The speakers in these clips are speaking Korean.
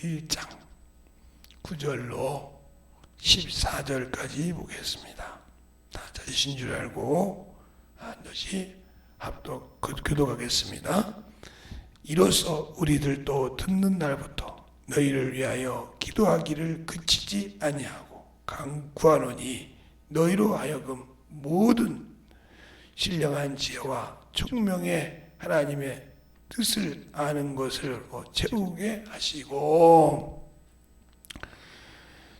1장 9절로 14절까지 보겠습니다. 다 찾으신 줄 알고 반드시 교독하겠습니다. 이로써 우리들도 듣는 날부터 너희를 위하여 기도하기를 그치지 아니하고 간구하노니 너희로 하여금 모든 신령한 지혜와 총명의 하나님의 뜻을 아는 것을 채우게 하시고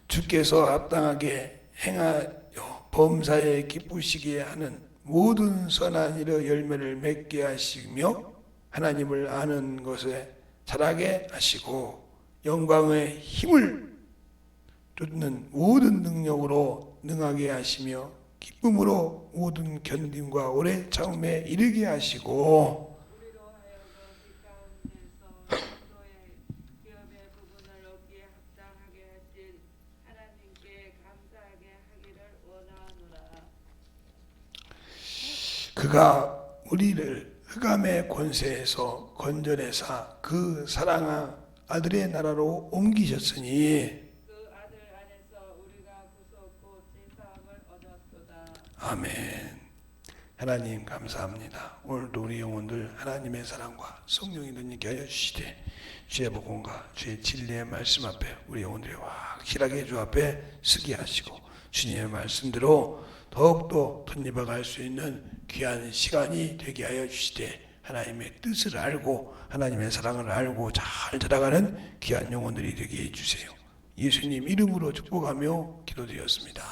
주께서 합당하게 행하여 범사에 기쁘시게 하는 모든 선한 일의 열매를 맺게 하시며 하나님을 아는 것에 자라게 하시고 영광의 힘을 쫓는 모든 능력으로 능하게 하시며 기쁨으로 모든 견딤과 오래 참음에 이르게 하시고 우리로 하여금 이 가운데서 너의 기업의 부분을 얻기에 합당하게 하신 하나님께 감사하게 하기를 원하노라. 그가 우리를 흑암의 권세에서 건져내사 그 사랑한 아들의 나라로 옮기셨으니 그 아들 안에서 우리가 구속고 제사함을 얻었도다. 아멘. 하나님 감사합니다. 오늘도 우리 영혼들 하나님의 사랑과 성령이 능력케 하여 주시되 주의 복음과 주의 진리의 말씀 앞에 우리 영혼들이 확실하게 주 앞에 서게 하시고 주님의 말씀대로 더욱더 덧입어갈 수 있는 귀한 시간이 되게 하여 주시되 하나님의 뜻을 알고 하나님의 사랑을 알고 잘 자라가는 귀한 영혼들이 되게 해주세요. 예수님 이름으로 축복하며 기도드렸습니다.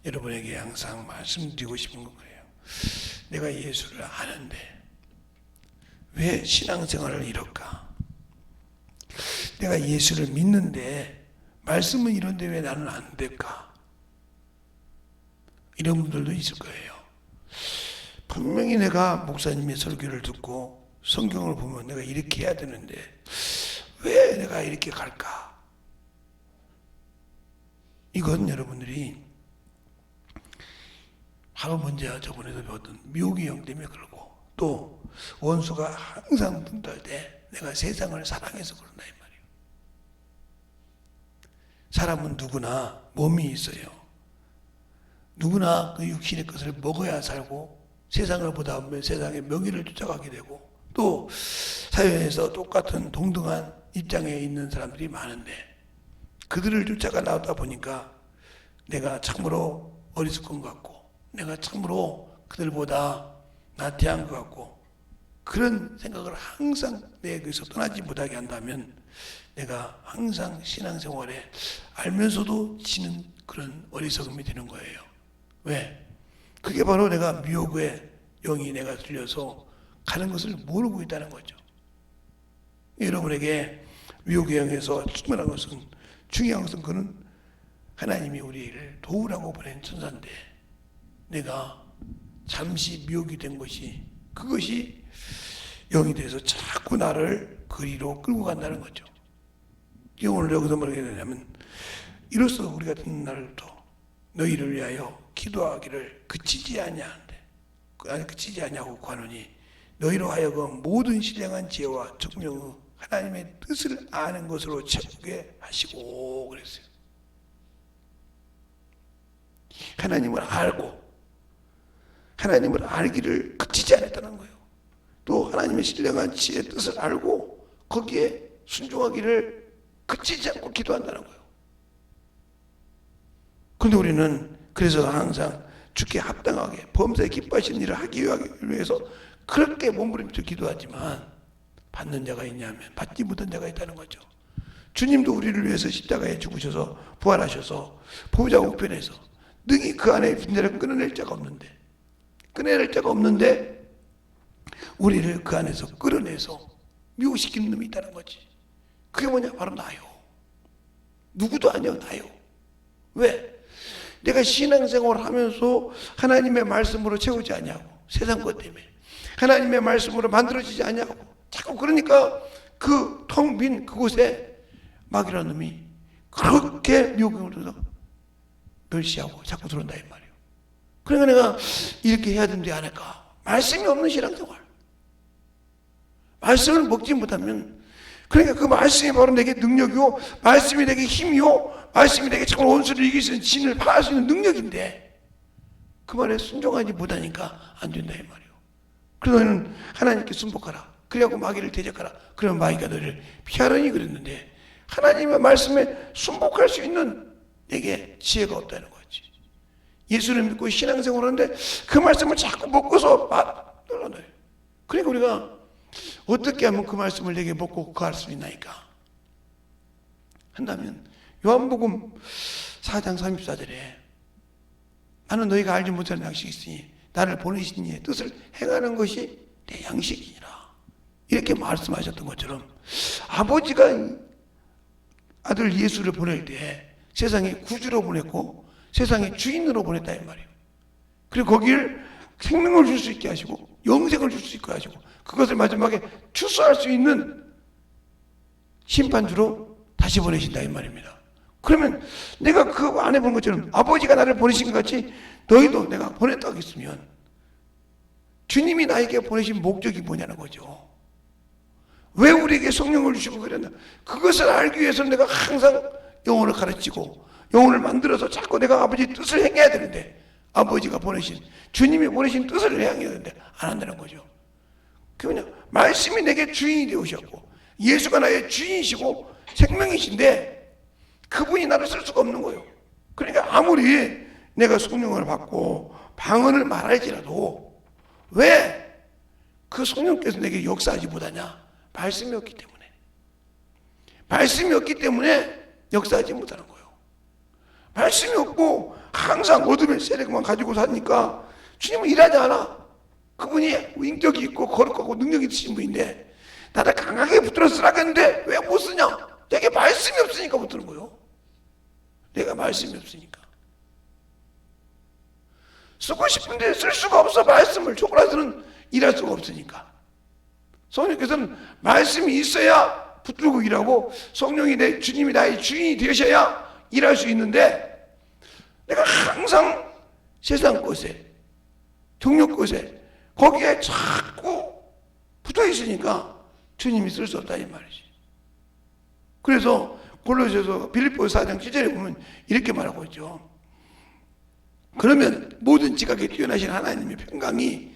여러분에게 항상 말씀드리고 싶은 건 그래요. 내가 예수를 아는데 왜 신앙생활을 이럴까? 내가 예수를 믿는데 말씀은 이런데 왜 나는 안 될까? 이런 분들도 있을 거예요. 분명히 내가 목사님의 설교를 듣고 성경을 보면 내가 이렇게 해야 되는데 왜 내가 이렇게 갈까? 이건 여러분들이 바로 먼저 저번에도 배웠던 미혹의 영 때문에 그러고 또 원수가 항상 분할 때 내가 세상을 사랑해서 그런다 이 말이에요. 사람은 누구나 몸이 있어요. 누구나 그 육신의 것을 먹어야 살고 세상을 보다 보면 세상의 명예를 쫓아가게 되고 또 사회에서 똑같은 동등한 입장에 있는 사람들이 많은데 그들을 쫓아가 나오다 보니까 내가 참으로 어리석은 것 같고 내가 참으로 그들보다 나태한 것 같고 그런 생각을 항상 내게서 떠나지 못하게 한다면 내가 항상 신앙생활에 알면서도 지는 그런 어리석음이 되는 거예요. 왜? 그게 바로 내가 미혹의 영이 내가 들려서 가는 것을 모르고 있다는 거죠. 여러분에게 미혹의 영에서 충분한 것은 중요한 것은 그는 하나님이 우리를 도우라고 보낸 천사인데 내가 잠시 미혹이 된 것이 그것이 영이 돼서 자꾸 나를 그리로 끌고 간다는 거죠. 오늘 여기서 뭐라고 되냐면 이로써 우리가 듣는 날부터 너희를 위하여 기도하기를 그치지 아니하고 구하노니 너희로 하여금 모든 신령한 지혜와 총명의 하나님의 뜻을 아는 것으로 채우게 하시고 그랬어요. 하나님을 알고 하나님을 알기를 그치지 않았다는 거예요. 또 하나님의 신령한 지혜의 뜻을 알고 거기에 순종하기를 그치지 않고 기도한다는 거예요. 그런데 우리는 그래서 항상 주께 합당하게 범사에 기뻐하시는 일을 하기 위해서 그렇게 몸부림쳐 기도하지만 받는 자가 있냐면 받지 못한 자가 있다는 거죠. 주님도 우리를 위해서 십자가에 죽으셔서 부활하셔서 보좌 우편에서 능히 그 안에 빈자를 끊어낼 자가 없는데 우리를 그 안에서 끌어내서 미혹시키는 놈이 있다는 거지. 그게 뭐냐? 바로 나요. 누구도 아니요, 나요. 왜? 내가 신앙생활을 하면서 하나님의 말씀으로 채우지 않냐고. 세상 것 때문에. 하나님의 말씀으로 만들어지지 않냐고. 자꾸 그러니까 그 텅 빈 그곳에 마귀라는 놈이 그렇게 미혹을 줘서 멸시하고 자꾸 들어온다 이 말이에요. 그러니까 내가 이렇게 해야 되는데 안 할까? 말씀이 없는 신앙생활. 말씀을 먹지 못하면 그러니까 그 말씀이 바로 내게 능력이고, 말씀이 내게 힘이요, 말씀이 내게 정말 원수를 이길 수 있는, 진을 파할 수 있는 능력인데, 그 말에 순종하지 못하니까 안 된다 이 말이에요. 그래서 너희는 하나님께 순복하라. 그리하고 마귀를 대적하라. 그러면 마귀가 너희를 피하려니 그랬는데, 하나님의 말씀에 순복할 수 있는 내게 지혜가 없다는 거지. 예수를 믿고 신앙생활을 하는데 그 말씀을 자꾸 먹고서 놀라요. 그러니까 우리가 어떻게 하면 그 말씀을 내게 먹고 갈 수 있나이까 한다면, 요한복음 4장 34절에 나는 너희가 알지 못하는 양식이 있으니 나를 보내신 이의 뜻을 행하는 것이 내 양식이니라, 이렇게 말씀하셨던 것처럼, 아버지가 아들 예수를 보낼 때 세상에 구주로 보냈고 세상에 주인으로 보냈다 이 말이에요. 그리고 거기를 생명을 줄 수 있게 하시고 영생을 줄 수 있게 하시고 그것을 마지막에 추수할 수 있는 심판주로 다시 보내신다 이 말입니다. 그러면 내가 그 안에 본 것처럼 아버지가 나를 보내신 것 같이 너희도 내가 보냈다고 했으면 주님이 나에게 보내신 목적이 뭐냐는 거죠. 왜 우리에게 성령을 주시고 그랬나? 그것을 알기 위해서 내가 항상 영혼을 가르치고 영혼을 만들어서 자꾸 내가 아버지 뜻을 행해야 되는데, 아버지가 보내신, 주님이 보내신 뜻을 행해야 되는데 안 한다는 거죠. 그냥 말씀이 내게 주인이 되오셨고 예수가 나의 주인이시고 생명이신데 그분이 나를 쓸 수가 없는 거예요. 그러니까 아무리 내가 성령을 받고 방언을 말할지라도 왜 그 성령께서 내게 역사하지 못하냐? 말씀이 없기 때문에. 말씀이 없기 때문에 역사하지 못하는 거예요. 말씀이 없고 항상 어둠의 세력만 가지고 사니까 주님은 일하지 않아. 그분이 인격이 있고 거룩하고 능력이 있으신 분인데 나를 강하게 붙들어 쓰라고 했는데 왜 못 쓰냐? 내게 말씀이 없으니까 못 쓰는 거예요. 내가 말씀이 없으니까. 쓰고 싶은데 쓸 수가 없어. 말씀을 초콜릿은 일할 수가 없으니까. 성령께서는 말씀이 있어야 붙들고 일하고 성령이 내 주님이 나의 주인이 되셔야 일할 수 있는데 내가 항상 세상 것에 정욕 것에 거기에 자꾸 붙어 있으니까 주님이 쓸 수 없다 이 말이지. 그래서 골로새서 빌립보서 4장 7절에 보면 이렇게 말하고 있죠. 그러면 모든 지각에 뛰어나신 하나님의 평강이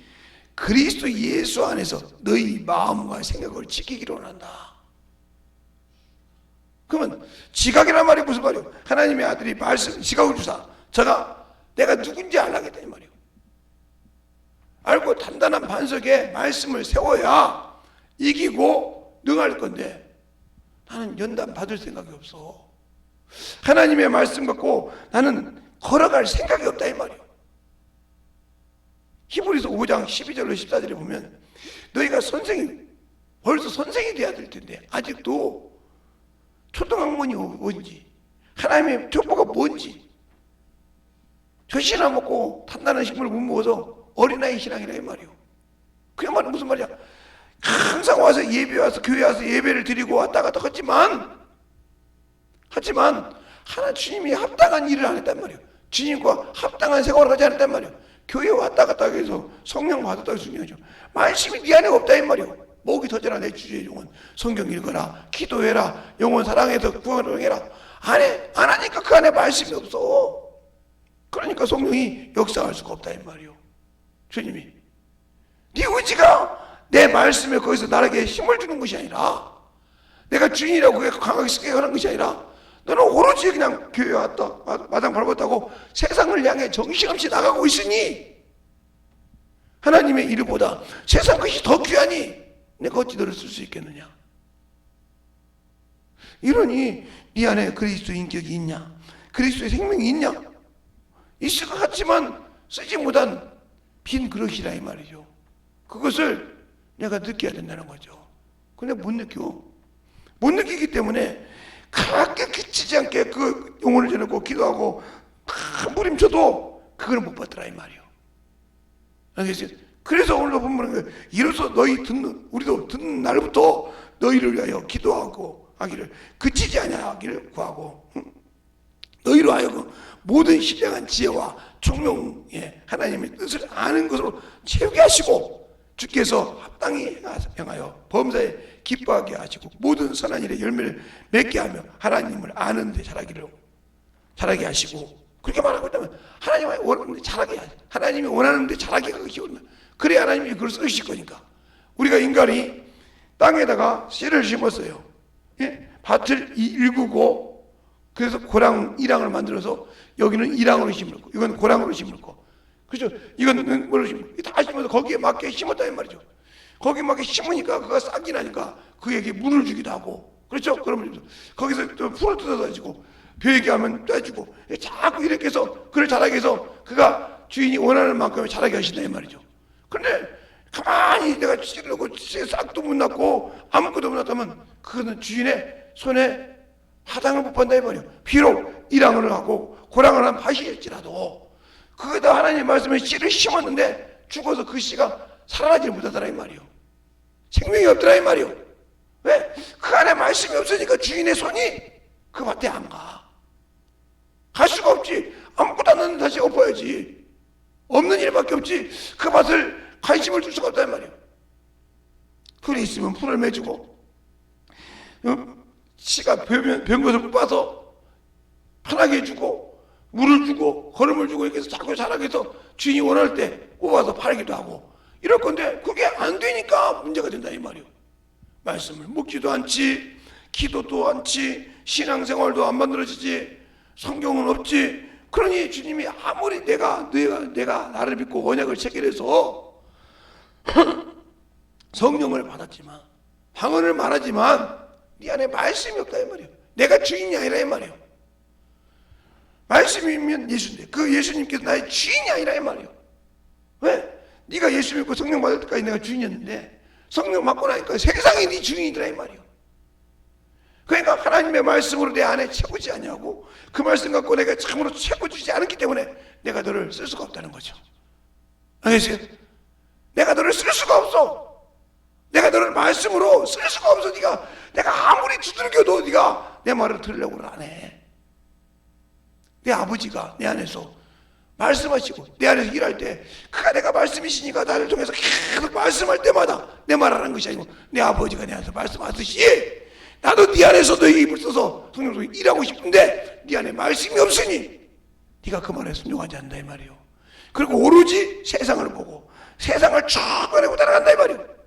그리스도 예수 안에서 너희 마음과 생각을 지키기를 원한다. 그러면 지각이란 말이 무슨 말이에요? 하나님의 아들이 말씀 지각을 주사 내가 누군지 알라겠다 이 말이에요. 알고 단단한 반석에 말씀을 세워야 이기고 능할 건데 나는 연단 받을 생각이 없어. 하나님의 말씀 갖고 나는 걸어갈 생각이 없다 이 말이에요. 히브리서 5장 12절로 14절에 보면 너희가 벌써 선생이 돼야 될 텐데 아직도 초등학문이 뭔지 하나님의 족보가 뭔지 젖이나 먹고 단단한 식물을 못 먹어서 어린아이 신앙이라 이 말이에요. 그 말은 무슨 말이야? 항상 와서 예배 와서 교회 와서 예배를 드리고 왔다 갔다 하지만 하나 주님이 합당한 일을 안 했단 말이에요. 주님과 합당한 생활을 하지 않았단 말이에요. 교회 왔다 갔다 해서 성령 받았다고 중요하죠. 말씀이 네 안에 없다 이 말이에요. 목이 터져라 내 주의 영혼. 성경 읽어라. 기도해라. 영혼 사랑해서 구원을 해라. 안 하니까 그 안에 말씀이 없어. 그러니까 성령이 역사할 수가 없다 이 말이에요. 주님이 네 의지가 내 말씀에 거기서 나에게 힘을 주는 것이 아니라 내가 주인이라고 강하게 쓰게 하는 것이 아니라 너는 오로지 그냥 교회 왔다 마당 밟았다고 세상을 향해 정신없이 나가고 있으니 하나님의 일보다 세상 것이 더 귀하니 내가 어찌 너를 쓸 수 있겠느냐. 이러니 네 안에 그리스도의 인격이 있냐, 그리스도의 생명이 있냐. 있을 것 같지만 쓰지 못한 빈 그릇이라 이 말이죠. 그것을 내가 느껴야 된다는 거죠. 근데 못 느끼기 때문에 그렇게 기치지 않게 그 영혼을 전하고 기도하고 무림쳐도 그걸 못 받더라 이 말이에요. 알겠어요? 그래서 오늘도 보면 이로써 우리도 듣는 날부터 너희를 위하여 기도하고 하기를 그치지 아니하기를 구하고 너희로 하여금 모든 신령한 지혜와 총명의 하나님의 뜻을 아는 것으로 채우게 하시고 주께서 합당히 행하여 범사에 기뻐하게 하시고 모든 선한 일에 열매를 맺게 하며 하나님을 아는 데 잘하게 하시고, 그렇게 말하고 있다면 하나님이 원하는데 잘하게 하시, 하나님이 원하는데 잘하게 하기 원하면 그래 하나님이 그걸 쓰실 거니까. 우리가 인간이 땅에다가 씨를 심었어요. 예? 밭을 일구고, 그래서 이랑을 만들어서 여기는 이랑으로 심을 거, 이건 고랑으로 심을 거, 그렇죠? 이건 뭐로 심을 거, 다 심어서 거기에 맞게 심었다 이 말이죠. 거기에 맞게 심으니까 그가 싹이 나니까 그에게 물을 주기도 하고, 그렇죠? 그러면 거기서 또 풀을 뜯어서 주고, 벼에게 하면 떼주고, 자꾸 이렇게 해서 그를 자라게 해서 그가 주인이 원하는 만큼 자라게 하신다 이 말이죠. 그런데 가만히 내가 찌르고 싹도 못 났고 아무것도 못 났다면 그거는 주인의 손에 하당을 못 받는다 이 말이에요. 비록 일항을 하고 고랑을 한 밭이일지라도 그거다 하나님의 말씀에 씨를 심었는데 죽어서 그 씨가 살아나지 못하더라 이 말이에요. 생명이 없더라 이 말이에요. 왜? 그 안에 말씀이 없으니까 주인의 손이 그 밭에 안 가. 갈 수가 없지. 아무것도 안 났는데 다시 엎어야지. 없는 일밖에 없지. 그 밭을 관심을 줄 수가 없단 말이에요. 풀이 있으면 풀을 맺고, 씨가 변 것을 뽑아서 편하게 해주고, 물을 주고, 거름을 주고, 이렇게 해서 자꾸 자라게 해서 주인이 원할 때 뽑아서 팔기도 하고, 이럴 건데, 그게 안 되니까 문제가 된다, 이 말이에요. 말씀을 먹지도 않지, 기도도 않지, 신앙생활도 안 만들어지지, 성경은 없지. 그러니 주님이 아무리 내가 나를 믿고 언약을 체결해서 성령을 받았지만, 방언을 말하지만 네 안에 말씀이 없다 이 말이에요. 내가 주인이 아니라 이 말이에요. 말씀이면 예수인데 그 예수님께서 나의 주인이 아니라 이 말이에요. 왜? 네가 예수 믿고 성령 받을 때까지 내가 주인이었는데 성령 받고 나니까 세상이 네 주인이더라 이 말이에요. 그러니까 하나님의 말씀으로 내 안에 채우지 아니하고 그 말씀 갖고 내가 참으로 채워주지 않았기 때문에 내가 너를 쓸 수가 없다는 거죠. 알겠어요? 내가 너를 쓸 수가 없어. 내가 너를 말씀으로 쓸 수가 없어. 내가 아무리 두들겨도 네가 내 말을 들으려고는 안 해. 내 아버지가 내 안에서 말씀하시고 내 안에서 일할 때 그가 내가 말씀이시니까 나를 통해서 계속 말씀할 때마다 내 말하는 것이 아니고 내 아버지가 내 안에서 말씀하듯이 나도 네 안에서 너의 입을 써서 성령으로 일하고 싶은데 네 안에 말씀이 없으니 네가 그 말에 순종하지 않는다 이 말이에요. 그리고 오로지 세상을 보고 세상을 쭉 꺼내고 따라간다 이 말이에요.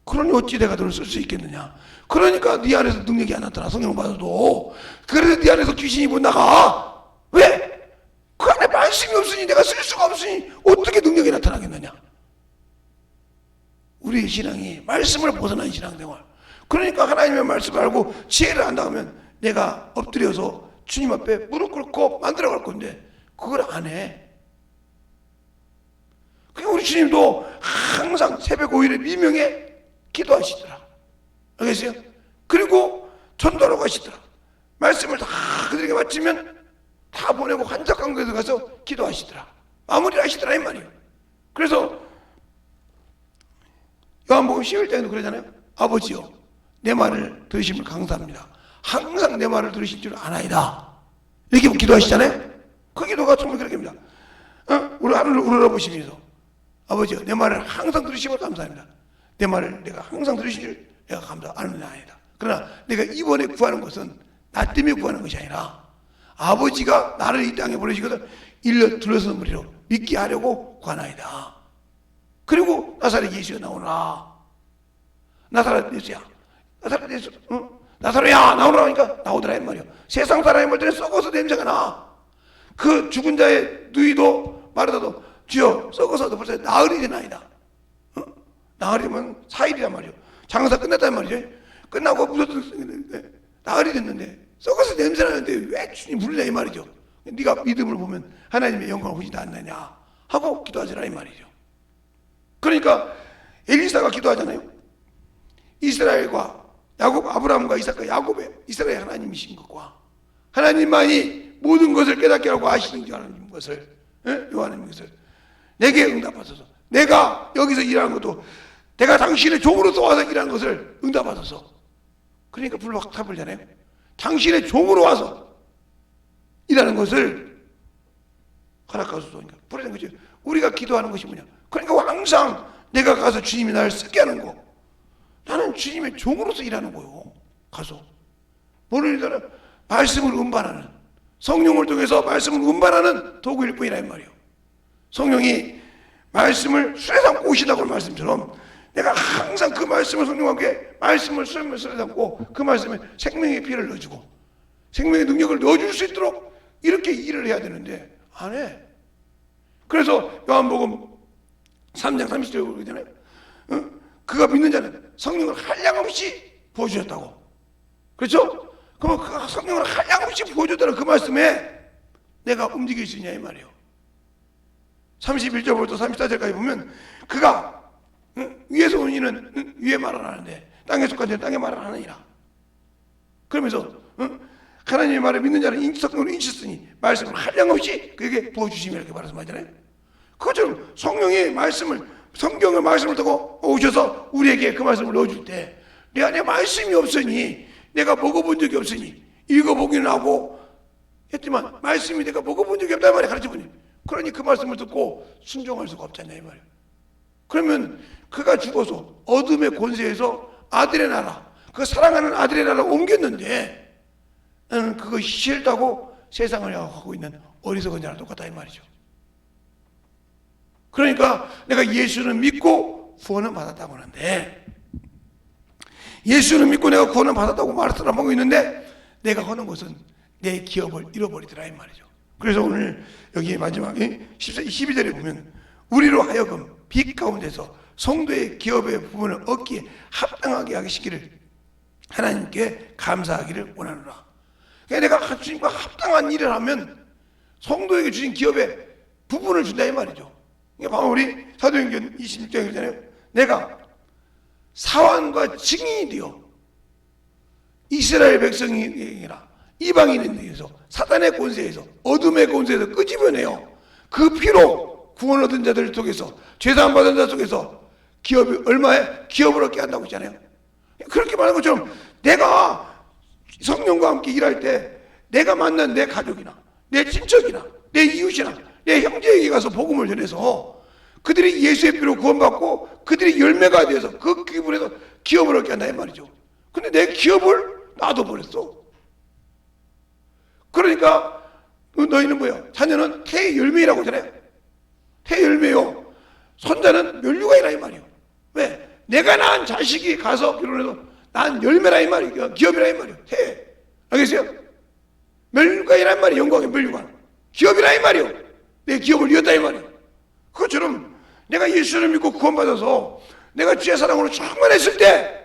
그러니 어찌 내가 너를 쓸 수 있겠느냐. 그러니까 네 안에서 능력이 안 나타나. 성령 받아도. 그래서 네 안에서 귀신이 못 나가. 왜? 그 안에 말씀이 없으니 내가 쓸 수가 없으니 어떻게 능력이 나타나겠느냐. 우리의 신앙이 말씀을 벗어난 신앙생활. 그러니까 하나님의 말씀을 알고 지혜를 안다면 내가 엎드려서 주님 앞에 무릎 꿇고 만들어갈 건데 그걸 안 해. 그러니까 우리 주님도 항상 새벽 5일에 미명에 기도하시더라. 알겠어요? 그리고 전도하러 가시더라. 말씀을 다 그들에게 마치면 다 보내고 한적한 곳에 가서 기도하시더라. 마무리를 하시더라 이 말이에요. 그래서 요한복음 11장에도 그러잖아요. 아버지요 내 말을 들으시면 감사합니다. 항상 내 말을 들으실 줄 아나이다. 이렇게 기도하시잖아요. 그 기도가 정말 그렇게 합니다. 우리 하늘을 우러러보시면서 아버지요 내 말을 항상 들으시면 감사합니다. 내 말을 내가 항상 들으실 줄 내가 감사하는 아니다. 그러나 내가 이번에 구하는 것은 나 때문에 구하는 것이 아니라 아버지가 나를 이 땅에 보내시거든 일러 둘러서는 무리로 믿게 하려고 구하나이다. 그리고 나사렛 예수가 나오라. 나사렛 예수야 나사렛 예수 나사렛야 나오라 하니까 나오더라 이 말이야. 세상 사람이 볼 때는 썩어서 냄새가 나. 그 죽은 자의 누이도 마르다도 주여 썩어서도 벌써 나흘이 되나이다. 나흘이면 4일이란 말이야. 장사 끝났단 말이지. 끝나고 무슨 나흘이 됐는데 썩어서 냄새나는데 왜 주님 부르냐 이 말이죠. 네가 믿음을 보면 하나님의 영광을 보지도 않느냐 하고 기도하시라 이 말이죠. 그러니까 엘리사가 기도하잖아요. 이스라엘과 야곱, 아브라함과 이삭과 야곱의 이스라엘 하나님이신 것과 하나님만이 모든 것을 깨닫게 하고 아시는 줄 아는 것을 요하는 것을 내게 응답하소서. 내가 여기서 일하는 것도 내가 당신의 종으로 와서 일하는 것을 응답하소서. 그러니까 불막 타불잖아요. 당신의 종으로 와서 일하는 것을 허락하소서. 그러니까 부르는 거죠. 우리가 기도하는 것이 뭐냐. 그러니까 항상 내가 가서 주님이 나를 쓰게 하는 거. 나는 주님의 종으로서 일하는 거요. 가서. 모르는 이들은 말씀을 운반하는, 성령을 통해서 말씀을 운반하는 도구일 뿐이라 이 말이요. 성령이 말씀을 술에 담고 오시다고 말씀처럼 내가 항상 그 말씀을 성령과 함께 말씀을 술에 담고 그 말씀에 생명의 피를 넣어주고 생명의 능력을 넣어줄 수 있도록 이렇게 일을 해야 되는데 안 해. 그래서 요한복음 3장 30절에 그러잖아요. 그가 믿는 자는 성령을 한량없이 부어주셨다고. 그렇죠? 그러면 그가 성령을 한량없이 부어줬다는 그 말씀에 내가 움직일 수 있냐 이 말이에요. 31절부터 34절까지 보면 그가 위에서 온 이는 위에 말을 하는데 땅에 속한 자는 땅에 말을 하느니라. 그러면서 하나님의 말을 믿는 자는 성령으로 인쳤으니 말씀을 한량없이 그에게 부어주시며 이렇게 말씀하잖아요. 그것처럼 성령의 말씀을 성경의 말씀을 타고 오셔서 우리에게 그 말씀을 넣어줄 때 내 안에 말씀이 없으니 내가 먹어본 적이 없으니 읽어보기는 하고 했지만 말씀이 내가 먹어본 적이 없다는 말에 가르쳐보니 그러니 그 말씀을 듣고 순종할 수가 없잖아요 이 말이에요. 그러면 그가 죽어서 어둠의 권세에서 아들의 나라, 그 사랑하는 아들의 나라로 옮겼는데 나는 그거 싫다고 세상을 하고 있는 어리석은 자랑 똑같다 이 말이죠. 그러니까 내가 예수를 믿고 구원을 받았다고 하는데 예수를 믿고 내가 구원을 받았다고 말을 하고 있는데 내가 하는 것은 내 기업을 잃어버리더라 이 말이죠. 그래서 오늘 여기 마지막에 12절에 보면 우리로 하여금 빛 가운데서 성도의 기업의 부분을 얻기에 합당하게 하시기를 하나님께 감사하기를 원하노라. 그러니까 내가 주님과 합당한 일을 하면 성도에게 주신 기업의 부분을 준다 이 말이죠. 방금 우리 사도행전 26장이잖아요. 내가 사환과 증인이 되어 이스라엘 백성이라 이방인에 대해서 사단의 권세에서 어둠의 권세에서 끄집어내어 그 피로 구원 얻은 자들 속에서 죄사함 받은 자 속에서 기업이 얼마에 기업을 얻게 한다고 했잖아요. 그렇게 말한 것처럼 내가 성령과 함께 일할 때 내가 만난 내 가족이나 내 친척이나 내 이웃이나 내 형제에게 가서 복음을 전해서 그들이 예수의 피로 구원받고 그들이 열매가 되어서 그 기업을 해서 기업을 얻게 한다 이 말이죠. 근데 내 기업을 놔둬버렸어. 그러니까 너희는 뭐야? 자녀는 태의 열매라고 하잖아요. 태의 열매요. 손자는 멸류관이라 이 말이에요. 왜? 내가 낳은 자식이 가서 결혼해서 낳은 열매라 이 말이에요. 기업이라 이 말이에요. 태. 알겠어요? 멸류관이라 이 말이에요. 영광의 멸류관. 기업이라 이 말이에요. 내 기업을 이었다 이 말이에요. 그것처럼 내가 예수를 믿고 구원받아서 내가 주의 사랑으로 충만했을 때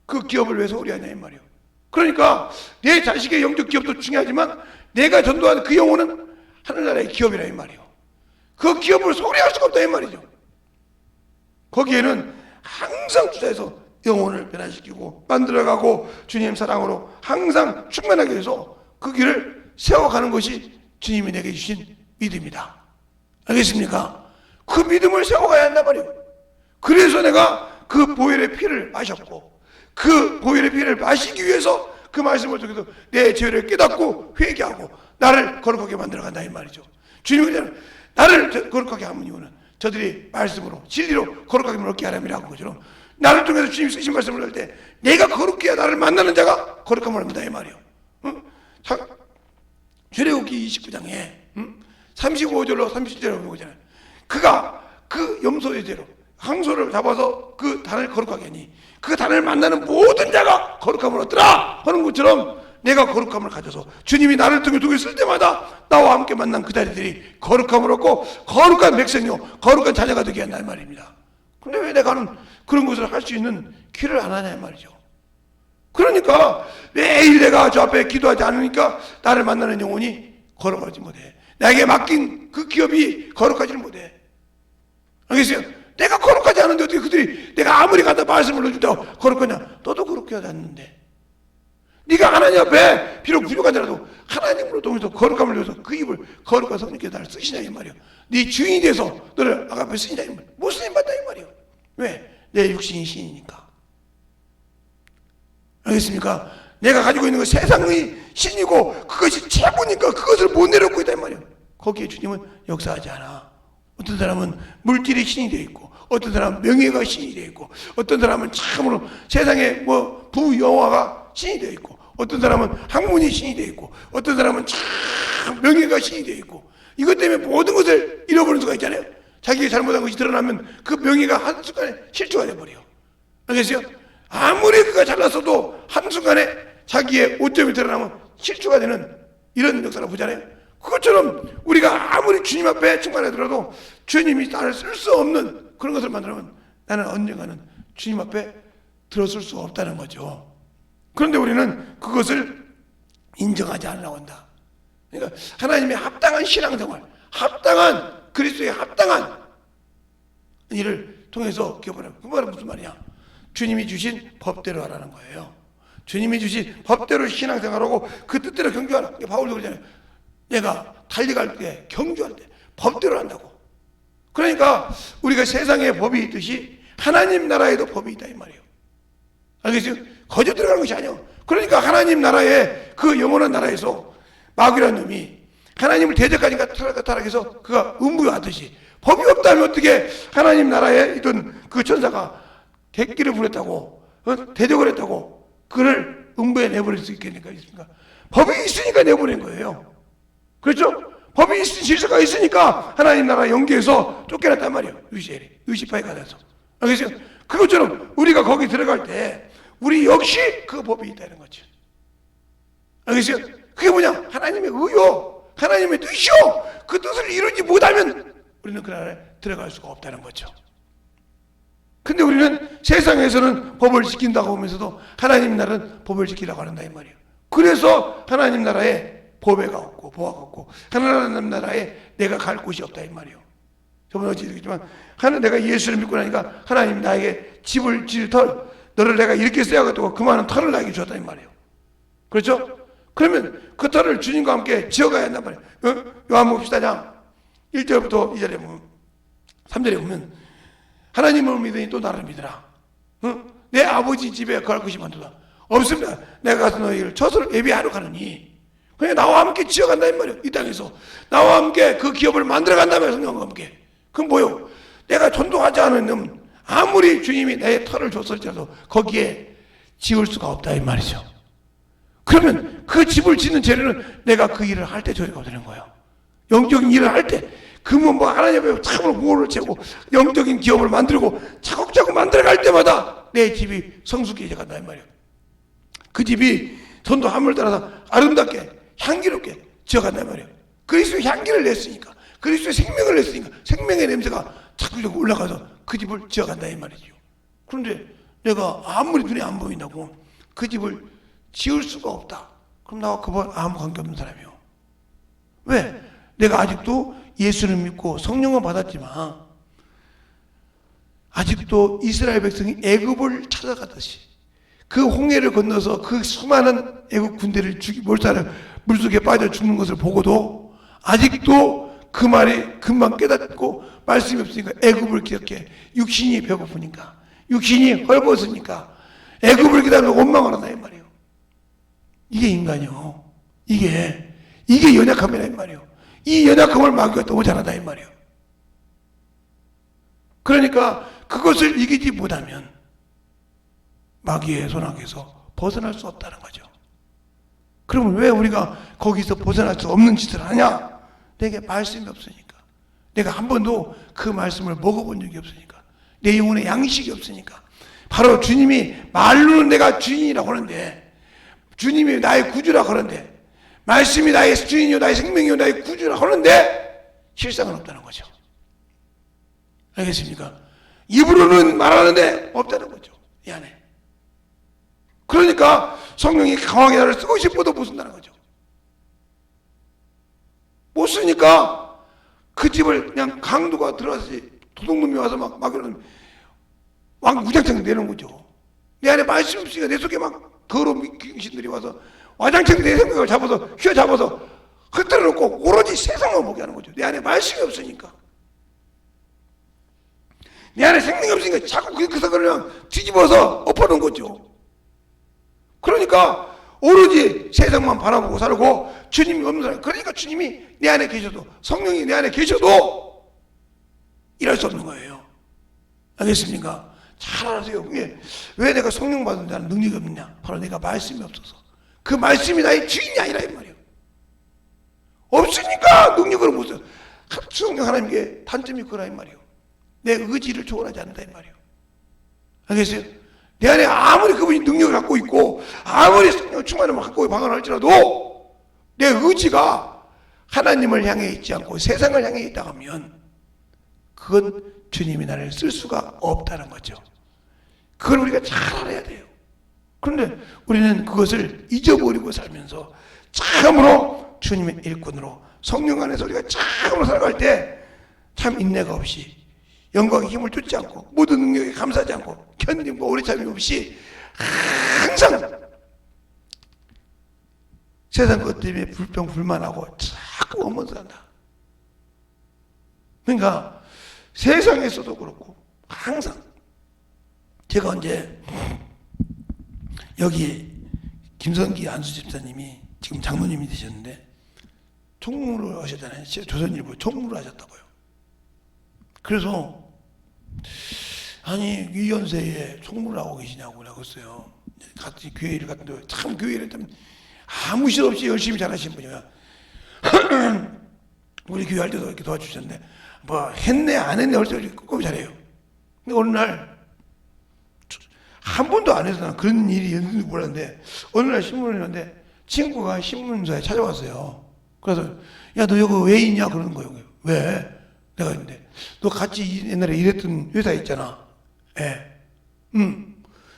그 기업을 왜 소홀히 하냐 이 말이에요. 그러니까 내 자식의 영적 기업도 중요하지만 내가 전도하는 그 영혼은 하늘나라의 기업이라 이 말이에요. 그 기업을 소홀히 할 수가 없다 이 말이죠. 거기에는 항상 투자해서 영혼을 변화시키고 만들어가고 주님 사랑으로 항상 충만하게 해서 그 길을 세워가는 것이 주님이 내게 주신 믿음이다. 알겠습니까? 그 믿음을 세워가야 한단 말이에요. 그래서 내가 그 보혈의 피를 마셨고 그 보혈의 피를 마시기 위해서 그 말씀을 통해서 내 죄를 깨닫고 회개하고 나를 거룩하게 만들어간다 이 말이죠. 주님은 나를 거룩하게 하는 이유는 저들이 말씀으로 진리로 거룩하게 얻게 하람이라고 것처럼 나를 통해서 주님이 쓰신 말씀을 할 때 내가 거룩해야 나를 만나는 자가 거룩함을 합니다 이 말이에요. 출애굽기 29장에 35절로 37절로 보잖아요. 그가 그 염소의 죄로 항소를 잡아서 그 단을 거룩하게 하니 그 단을 만나는 모든 자가 거룩함을 얻더라 하는 것처럼 내가 거룩함을 가져서 주님이 나를 통해 독을 쓸 때마다 나와 함께 만난 그 자리들이 거룩함을 얻고 거룩한 백성이요 거룩한 자녀가 되게 한다 이 말입니다. 근데 왜 내가는 그런 것을 할 수 있는 길을 안 하냐 이 말이죠. 그러니까 매일 내가 저 앞에 기도하지 않으니까 나를 만나는 영혼이 거룩하지 못해. 나에게 맡긴 그 기업이 거룩하지를 못해. 알겠어요? 내가 거룩하지 않은데 어떻게 그들이 내가 아무리 갖다 말씀을 넣어준다고 거룩하냐? 너도 거룩하지 않는데. 네가 하나님 앞에 비록 부족하더라도 하나님으로 통해서 거룩함을 위해서 그 입을 거룩한 성령께서 나를 쓰시냐 이 말이에요. 네 주인이 돼서 너를 앞에 쓰시냐 이 말이에요. 못 쓰임 받다 이 말이에요. 왜? 내 육신이 신이니까. 알겠습니까? 내가 가지고 있는 건 세상의 신이고 그것이 최고니까 그것을 못 내려놓고 있다 이 말이에요. 거기에 주님은 역사하지 않아. 어떤 사람은 물질이 신이 되어 있고 어떤 사람은 명예가 신이 되어 있고, 어떤 사람은 참으로 세상에 뭐 부여화가 신이 되어 있고, 어떤 사람은 학문이 신이 되어 있고, 어떤 사람은 참 명예가 신이 되어 있고, 이것 때문에 모든 것을 잃어버리는 수가 있잖아요. 자기가 잘못한 것이 드러나면 그 명예가 한순간에 실추가 돼버려. 알겠어요? 아무리 그가 잘났어도 한순간에 자기의 오점이 드러나면 실추가 되는 이런 역사를 보잖아요. 그것처럼 우리가 아무리 주님 앞에 충만하더라도 주님이 나를 쓸 수 없는 그런 것을 만들면 나는 언젠가는 주님 앞에 들어설 수 없다는 거죠. 그런데 우리는 그것을 인정하지 않으려고 한다. 그러니까 하나님의 합당한 신앙생활, 합당한 그리스도의 합당한 일을 통해서 기업을 그 말은 무슨 말이냐? 주님이 주신 법대로 하라는 거예요. 주님이 주신 법대로 신앙생활하고 그 뜻대로 경주하라. 바울도 그러잖아요. 내가 달려갈 때, 경주할 때 법대로 한다고. 그러니까 우리가 세상에 법이 있듯이 하나님 나라에도 법이 있다 이 말이에요. 알겠어요? 거저 들어가는 것이 아니에요. 그러니까 하나님 나라에 그 영원한 나라에서 마귀라는 놈이 하나님을 대적하니까 타락해서 그가 음부하듯이 법이 없다면 어떻게 하나님 나라에 있던 그 천사가 객기를 부렸다고 대적을 했다고 그를 음부에 내버릴 수 있겠습니까? 법이 있으니까 내버린 거예요. 그렇죠? 법이 질서가 있으니까 하나님 나라 영계에서 쫓겨났단 말이에요. 루시파에 가서. 알겠어요? 그것처럼 우리가 거기 들어갈 때 우리 역시 그 법이 있다는 거죠. 알겠어요? 그게 뭐냐? 하나님의 의요, 하나님의 뜻이요. 그 뜻을 이루지 못하면 우리는 그 나라에 들어갈 수가 없다는 거죠. 근데 우리는 세상에서는 법을 지킨다고 하면서도 하나님 나라는 법을 지키려고 한다 이 말이에요. 그래서 하나님 나라에 보배가 없고 보화가 없고 하나님 나라에 내가 갈 곳이 없다 이 말이에요. 저번에 어찌 얘기했지만 내가 예수를 믿고 나니까 하나님이 나에게 집을 지을 털, 너를 내가 이렇게 써야겠다고 그 많은 털을 나에게 줬다 이 말이에요. 그렇죠? 그러면 그 털을 주님과 함께 지어가야 한단 말이에요. 요한복음 14장 1절부터 2절에 보면 3절에 보면 하나님을 믿으니 또 나를 믿으라. 내 아버지 집에 거할 것이 많도다. 없습니다. 내가 가서 너희를 처소를 예비하러 가느니 그냥 나와 함께 지어간다 이 말이에요. 이 땅에서 나와 함께 그 기업을 만들어간다며 성령과 함께. 그럼 뭐요? 내가 전도하지 않은 놈 아무리 주님이 내 터를 줬을지라도 거기에 지을 수가 없다 이 말이죠. 그러면 그 집을 짓는 재료는 내가 그 일을 할 때 저희가 되는 거예요. 영적인 일을 할 때 그러면 뭐 하나님 앞에 참으로 무호를 채고 영적인 기업을 만들고 차곡차곡 만들어갈 때마다 내 집이 성숙해져 간다 이 말이에요. 그 집이 전도 함을 따라서 아름답게 향기롭게 지어간단 말이에요. 그리스도의 향기를 냈으니까, 그리스도의 생명을 냈으니까 생명의 냄새가 자꾸 올라가서 그 집을 지어간다 이 말이죠. 그런데 내가 아무리 눈에 안 보인다고 그 집을 지을 수가 없다. 그럼 나와 그건 아무 관계없는 사람이에요. 왜? 내가 아직도 예수를 믿고 성령을 받았지만 아직도 이스라엘 백성이 애굽을 찾아가듯이 그 홍해를 건너서 그 수많은 애굽 군대를 몰살을 물속에 빠져 죽는 것을 보고도 아직도 그 말이 금방 깨닫고 말씀이 없으니까 애굽을 기억해. 육신이 배고프니까, 육신이 헐벗으니까 애굽을 기다리고 원망을 한다 이 말이에요. 이게 인간이요. 이게 연약함이라 이 말이에요. 이 연약함을 마귀가 너무 잘한다 이 말이에요. 그러니까 그것을 이기지 못하면 마귀의 손아귀에서 벗어날 수 없다는 거죠. 그러면 왜 우리가 거기서 벗어날 수 없는 짓을 하냐? 내게 말씀이 없으니까. 내가 한 번도 그 말씀을 먹어본 적이 없으니까. 내 영혼에 양식이 없으니까. 바로 주님이 말로는 내가 주인이라고 하는데, 주님이 나의 구주라고 하는데, 말씀이 나의 주인이요 나의 생명이요 나의 구주라고 하는데 실상은 없다는 거죠. 알겠습니까? 입으로는 말하는데 없다는 거죠. 이 안에. 그러니까 성령이 강하게 나를 쓰고 싶어도 못 쓴다는 거죠. 못 쓰니까 그 집을 그냥 강도가 들어와서 도둑놈이 와서 막 이러면 왕 무장창 내는 거죠. 내 안에 말씀이 없으니까 내 속에 막 더러운 귀신들이 와서 와장창 내 생각을 잡아서 휘어잡아서 흩어져 놓고 오로지 세상을 보게 하는 거죠. 내 안에 말씀이 없으니까. 내 안에 생명이 없으니까 자꾸 그 생각을 그냥 뒤집어서 엎어놓은 거죠. 그러니까 오로지 세상만 바라보고 살고 주님이 없는 사람. 그러니까 주님이 내 안에 계셔도 성령이 내 안에 계셔도 일할 수 없는 거예요. 알겠습니까? 잘 알아세요. 왜 내가 성령 받은 자는 능력이 없느냐? 바로 내가 말씀이 없어서. 그 말씀이 나의 주인이 아니라 이 말이에요. 없으니까 능력을 못 써. 성령 하나님께 단점이 그거라 이 말이에요. 내 의지를 초월하지 않는다 이 말이에요. 알겠어요? 내 안에 아무리 그분이 능력을 갖고 있고 아무리 성령 충만함을 갖고 방언할지라도 내 의지가 하나님을 향해 있지 않고 세상을 향해 있다 하면 그건 주님이 나를 쓸 수가 없다는 거죠. 그걸 우리가 잘 알아야 돼요. 그런데 우리는 그것을 잊어버리고 살면서 참으로 주님의 일꾼으로 성령 안에서 우리가 참으로 살아갈 때 참 인내가 없이 영광의 힘을 쫓지 않고 모든 능력에 감사하지 않고 견딤과 오래 참이 없이 항상 세상 것 때문에 불평불만하고 자꾸 원망 산다. 그러니까 세상에서도 그렇고 항상 제가 언제 여기 김성기 안수 집사님이 지금 장로님이 되셨는데 총무를 하셨잖아요. 조선일보 총무를 하셨다고요. 그래서 아니 이 연세에 총무를 하고 계시냐고 내가 그랬어요. 같이 교회를 갔는데 참 교회를 좀 아무 실 없이 열심히 잘하시는 분이야. 우리 교회 할 때도 이렇게 도와주셨는데 뭐 했네 안 했네 할 때 꼭 잘해요. 근데 어느 날 한 번도 안 해서 난 그런 일이 있는지 몰랐는데 어느 날 신문을 읽는데 친구가 신문사에 찾아왔어요. 그래서 야 너 여기 왜 있냐 그러는 거예요. 왜? 내가 있는데 너 같이 옛날에 일했던 회사 있잖아. 예.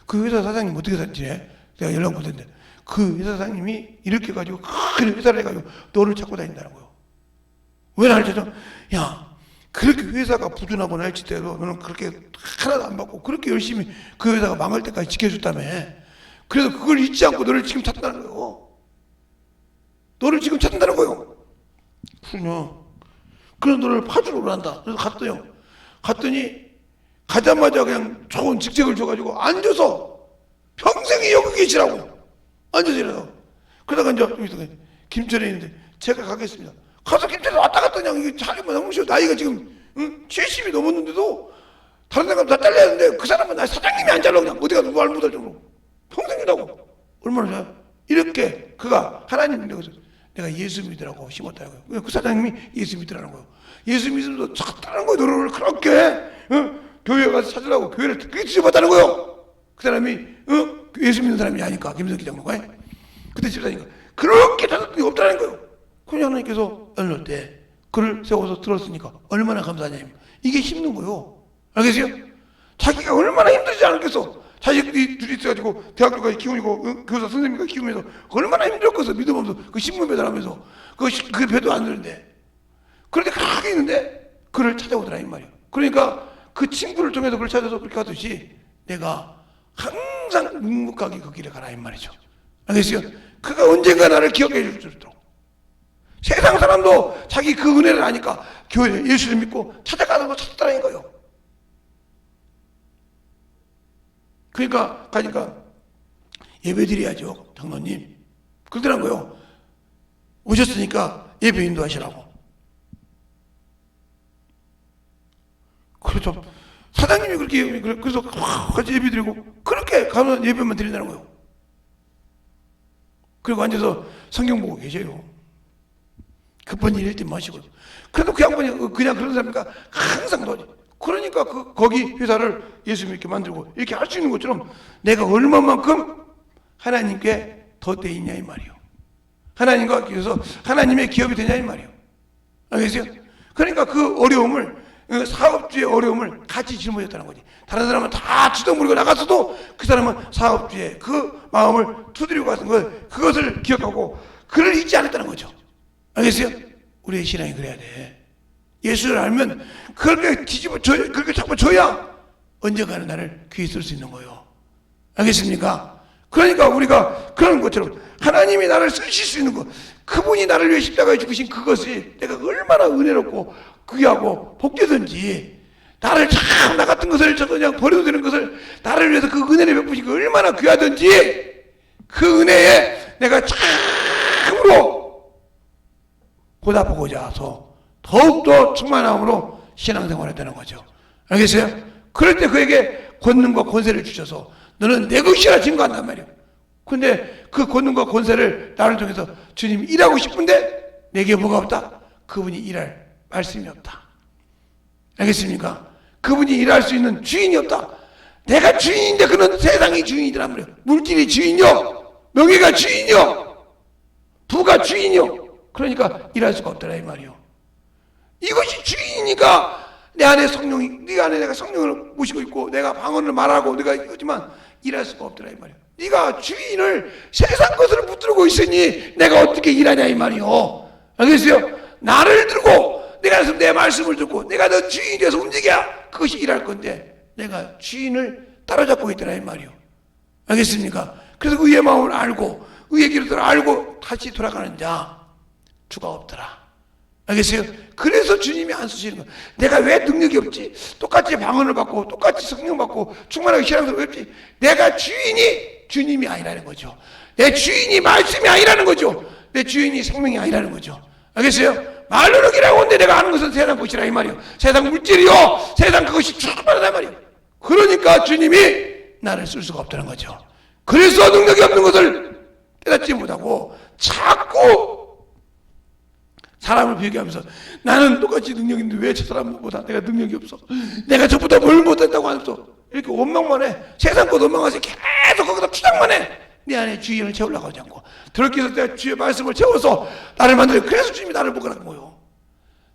그 회사 사장님 어떻게 지내? 내가 연락 못했는데 그 회사 사장님이 이렇게 가지고 큰 회사를 해가지고 너를 찾고 다닌다는 거예요. 왜 나를 찾아? 야 그렇게 회사가 부도나고 날칠 때도 너는 그렇게 하나도 안 받고 그렇게 열심히 그 회사가 망할 때까지 지켜줬다며. 그래서 그걸 잊지 않고 너를 지금 찾는다는 거예요. 너를 지금 찾는다는 거예요. 그러냐. 그래서 너를 파주로 한다. 그래서 갔더요. 갔더니 가자마자 그냥 좋은 직책을 줘가지고 앉아서 평생에 여기 계시라고. 앉아서 일하라고. 그러다가 이제 여기서 김천에 있는데 제가 가겠습니다. 가서 김천에 왔다 갔다 그냥 이게 자기만 너무 쉬워. 나이가 지금 70이 넘었는데도 다른 데 가면 다 잘려야 하는데 그 사람은 나 사장님이 안 잘라 그냥 어디 가도 말 못할 정도로 평생이라고. 얼마나 좋아요. 이렇게 그가 하나님 믿어서 내가 예수 믿으라고 심었다는 거예요. 그 사장님이 예수 믿으라는 거예요. 예수 믿으면서 찾다는 거예요. 너를 그렇게 교회에 가서 찾으라고 교회를 그렇게 지어봤다는 거예요. 그 사람이 예수 믿는 사람이 아니까 김성기 장로가 그때 집사니까 그렇게 찾을 게 없다는 거예요. 그냥 하나님께서 어느 때 그를 세워서 들었으니까 얼마나 감사하냐. 이게 힘든 거예요. 알겠어요? 자기가 얼마나 힘들지 않았겠어. 자식이 둘이 있어가지고 대학교까지 키우고 교사 선생님까지 키우면서 얼마나 힘들었겠어. 믿음 없어. 그 신문 배달하면서 그 배도 안 되는데 그런데 그렇게 있는데 그를 찾아오더라 이 말이에요. 그러니까 그 친구를 통해서 그를 찾아서 그렇게 하듯이 내가 항상 묵묵하게 그 길에 가라 이 말이죠. 알겠어요? 그가 언젠가 나를 기억해 줄 수 있도록 세상 사람도 자기 그 은혜를 아니까 교회 예수를 믿고 찾아가는 거 찾았다는 거예요. 그러니까 가니까 예배 드려야죠 장로님. 그러더란 거예요. 오셨으니까 예배 인도하시라고. 그렇죠. 사장님이 그렇게 그래서 같이 예배 드리고 그렇게 가면 예배만 드린다는 거예요. 그리고 앉아서 성경 보고 계셔요. 급한 일 있지 마시고. 그래도 그 양반이 그냥 그런 사람이니까 항상 도와줘. 그러니까 거기 회사를 예수 믿게 만들고 이렇게 할 수 있는 것처럼 내가 얼마만큼 하나님께 덧대 있냐 이 말이에요. 하나님과 그래서 하나님의 기업이 되냐 이 말이에요. 알겠어요? 그러니까 그 어려움을 사업주의 어려움을 같이 짊어졌다는 거지. 다른 사람은 다 지도무리고 나갔어도 그 사람은 사업주의 그 마음을 두드리고 갔던 걸 그것을 기억하고 그를 잊지 않았다는 거죠. 알겠어요? 우리의 신앙이 그래야 돼. 예수를 알면 그렇게 뒤집어줘야, 그렇게 잡아줘야 언젠가는 나를 귀히 쓸 수 있는 거예요. 알겠습니까? 그러니까 우리가 그런 것처럼 하나님이 나를 쓰실 수 있는 것, 그분이 나를 위해 십자가에 죽으신 그것이 내가 얼마나 은혜롭고 귀하고 복되든지 나를 참 나 같은 것을 저 그냥 버려도 되는 것을 나를 위해서 그 은혜를 베푸신 게 얼마나 귀하든지 그 은혜에 내가 참으로 보답하고자 해서 더욱더 충만함으로 신앙생활을 했다는 거죠. 알겠어요? 그럴 때 그에게 권능과 권세를 주셔서 너는 내 것이라 증거한단 말이에요. 근데 그 권능과 권세를 나를 통해서 주님이 일하고 싶은데 내게 뭐가 없다? 그분이 일할 말씀이 없다. 알겠습니까? 그분이 일할 수 있는 주인이 없다. 내가 주인인데 그는 세상이 주인이란 말이에요. 물질이 주인이요, 명예가 주인이요, 부가 주인이요. 그러니까 일할 수가 없더라 이 말이요. 이것이 주인이니까 내 안에 성령이, 네 안에 내가 성령을 모시고 있고 내가 방언을 말하고 내가 이거지만 일할 수가 없더라 이 말이요. 네가 주인을 세상 것을 붙들고 있으니 내가 어떻게 일하냐 이 말이요. 알겠어요? 나를 들고 내가 내 말씀을 듣고 내가 너 주인이 돼서 움직여야 그것이 일할 건데 내가 주인을 따라잡고 있더라 이 말이요. 알겠습니까? 그래서 의의 마음을 알고 의의 길을 알고 다시 돌아가는 자 주가 없더라. 알겠어요? 그래서 주님이 안 쓰시는 거예요. 내가 왜 능력이 없지? 똑같이 방언을 받고 똑같이 성령 받고 충만하게 신앙생활을 없지? 내가 주인이 주님이 아니라는 거죠. 내 주인이 말씀이 아니라는 거죠. 내 주인이 생명이 아니라는 거죠. 알겠어요? 말로는 기라고 하는데 내가 아는 것은 세상 것이라 이 말이요. 세상 물질이요, 세상 그것이 충만하다 말이요. 그러니까 주님이 나를 쓸 수가 없다는 거죠. 그래서 능력이 없는 것을 깨닫지 못하고 자꾸 사람을 비교하면서 나는 똑같이 능력이 있는데 왜 저 사람보다 내가 능력이 없어? 내가 저보다 뭘 못했다고 하면서 이렇게 원망만 해. 세상 것 원망하면서 계속 거기다 투정만 해. 내 안에 주인을 채우려고 하지 않고 그렇게 해서 내가 주의 말씀을 채워서 나를 만들어. 그래서 주님이 나를 먹으라는 거예요.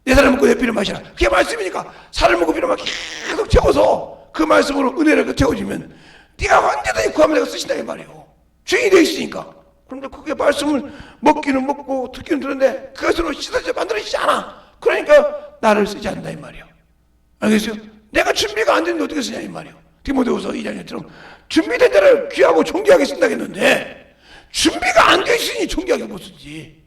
내 살을 먹고 내 피를 마시라. 그게 말씀이니까 살을 먹고 피를 마시고 계속 채워서 그 말씀으로 은혜를 채워주면 네가 언제든지 구하면 내가 쓰신다 이 말이에요. 주인이 되어 있으니까. 그런데 그게 말씀을 먹기는 먹고 듣기는 듣는데 그것으로 씻어져 만들어지지 않아. 그러니까 나를 쓰지 않는다 이 말이에요. 알겠어요? 내가 준비가 안 되는데 어떻게 쓰냐 이 말이에요. 디모데후서 2장처럼 준비된 자를 귀하고 존귀하게 쓴다고 했는데 준비가 안 돼 있으니 존귀하게 못 쓰지.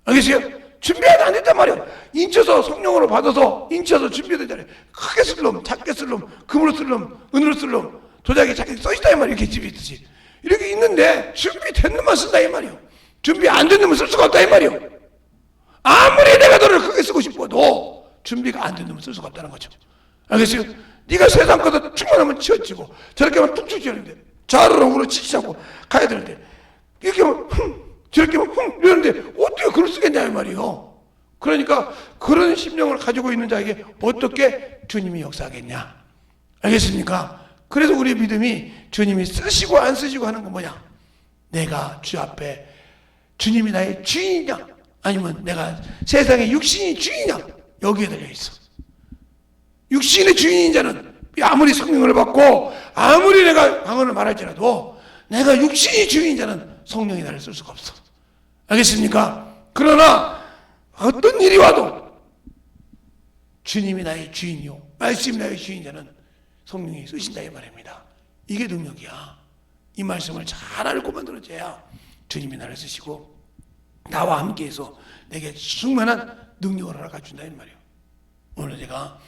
알겠어요? 준비가 안 됐단 말이에요. 인쳐서 성령으로 받아서 인쳐서 준비된 자를 크게 쓸 놈, 작게 쓸 놈, 금으로 쓸 놈, 은으로 쓸 놈, 도자기 작게 써있다 이 말이에요. 이렇게 집에 있듯이. 이렇게 있는데 준비된 놈만 쓴다 이 말이에요. 준비 안 된 놈은 쓸 수가 없다 이 말이에요. 아무리 내가 너를 크게 쓰고 싶어도 준비가 안 된 놈은 쓸 수가 없다는 거죠. 알겠어요? 네가 세상 거다 충만하면 치워지고 저렇게 하면 툭툭 치는데 좌우로 우로 치지 않고 가야 되는데 이렇게 하면 저렇게 하면 이러는데 어떻게 글을 쓰겠냐 이 말이에요. 그러니까 그런 심령을 가지고 있는 자에게 어떻게 주님이 역사하겠냐. 알겠습니까? 그래서 우리의 믿음이 주님이 쓰시고 안 쓰시고 하는 건 뭐냐? 내가 주 앞에 주님이 나의 주인이냐 아니면 내가 세상의 육신이 주인이냐 여기에 달려있어. 육신의 주인인 자는 아무리 성령을 받고 아무리 내가 방언을 말할지라도 내가 육신이 주인인 자는 성령이 나를 쓸 수가 없어. 알겠습니까? 그러나 어떤 일이 와도 주님이 나의 주인이요 말씀이 나의 주인인 자는 성령이 쓰신다 이 말입니다. 이게 능력이야. 이 말씀을 잘 알고 만들어져야 주님이 나를 쓰시고 나와 함께해서 내게 충만한 능력을 알아가준다 이 말이에요. 오늘 제가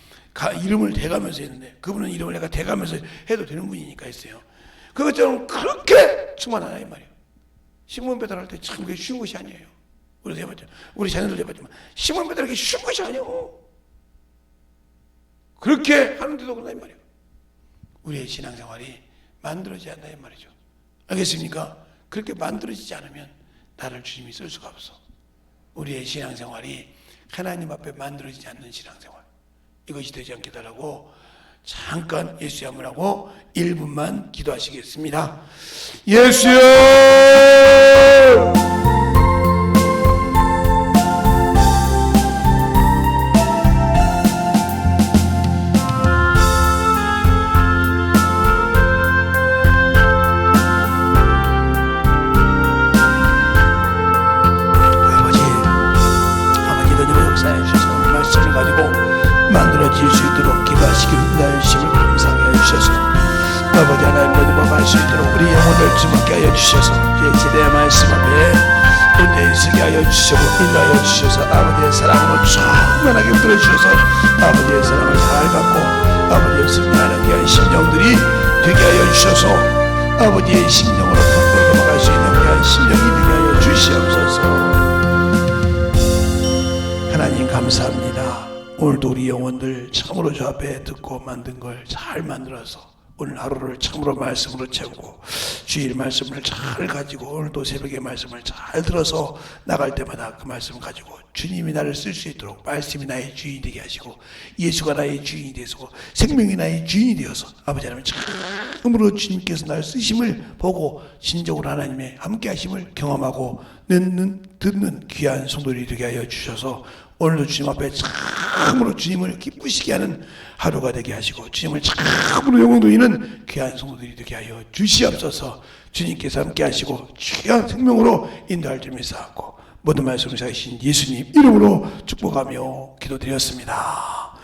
이름을 대가면서 했는데 그분은 이름을 내가 대가면서 해도 되는 분이니까 했어요. 그것처럼 그렇게 충만하다 이 말이에요. 신문 배달할 때 참 그게 쉬운 것이 아니에요. 우리도 해봤죠. 우리 자녀들도 해봤지만 신문 배달하기 쉬운 것이 아니에요. 그렇게 하는데도 그런다 이 말이에요. 우리의 신앙생활이 만들어져야 한다 이 말이죠. 알겠습니까? 그렇게 만들어지지 않으면 나를 주님이 쓸 수가 없어. 우리의 신앙생활이 하나님 앞에 만들어지지 않는 신앙생활, 이것이 되지 않게 달라고 잠깐 예수의 한번 하고 1분만 기도하시겠습니다. 예수여 만들어질 수 있도록 기도하시길 나의 힘을 감상해 주셔서 아버지 하나님 모두 범할 수 있도록 우리 영혼을 주먹게 하여 주셔서 제시대의 말씀 앞에 온전히 서게 하여 주시고 인도하여 주셔서 아버지의 사랑으로 충만하게 불어주셔서 아버지의 사랑을 잘 받고 아버지의 승리하는 귀한 심령들이 되게 하여 주셔서 아버지의 심령으로 품고 넘어갈 수 있는 귀한 심령이 되게 하여 주시옵소서. 하나님 감사합니다. 오늘도 우리 영혼들 참으로 저 앞에 듣고 만든 걸 잘 만들어서 오늘 하루를 참으로 말씀으로 채우고 주일 말씀을 잘 가지고 오늘도 새벽에 말씀을 잘 들어서 나갈 때마다 그 말씀을 가지고 주님이 나를 쓸 수 있도록 말씀이 나의 주인이 되게 하시고 예수가 나의 주인이 되어서 생명이 나의 주인이 되어서 아버지 하나님 참으로 주님께서 나를 쓰심을 보고 진정으로 하나님의 함께 하심을 경험하고 듣는 귀한 성도들이 되게 하여 주셔서 오늘도 주님 앞에 참으로 주님을 기쁘시게 하는 하루가 되게 하시고 주님을 참으로 영광 돌리는 귀한 성도들이 되게 하여 주시옵소서. 주님께서 함께 하시고 귀한 생명으로 인도할 줄 믿사옵고 모든 말씀을 사신 예수님 이름으로 축복하며 기도드렸습니다.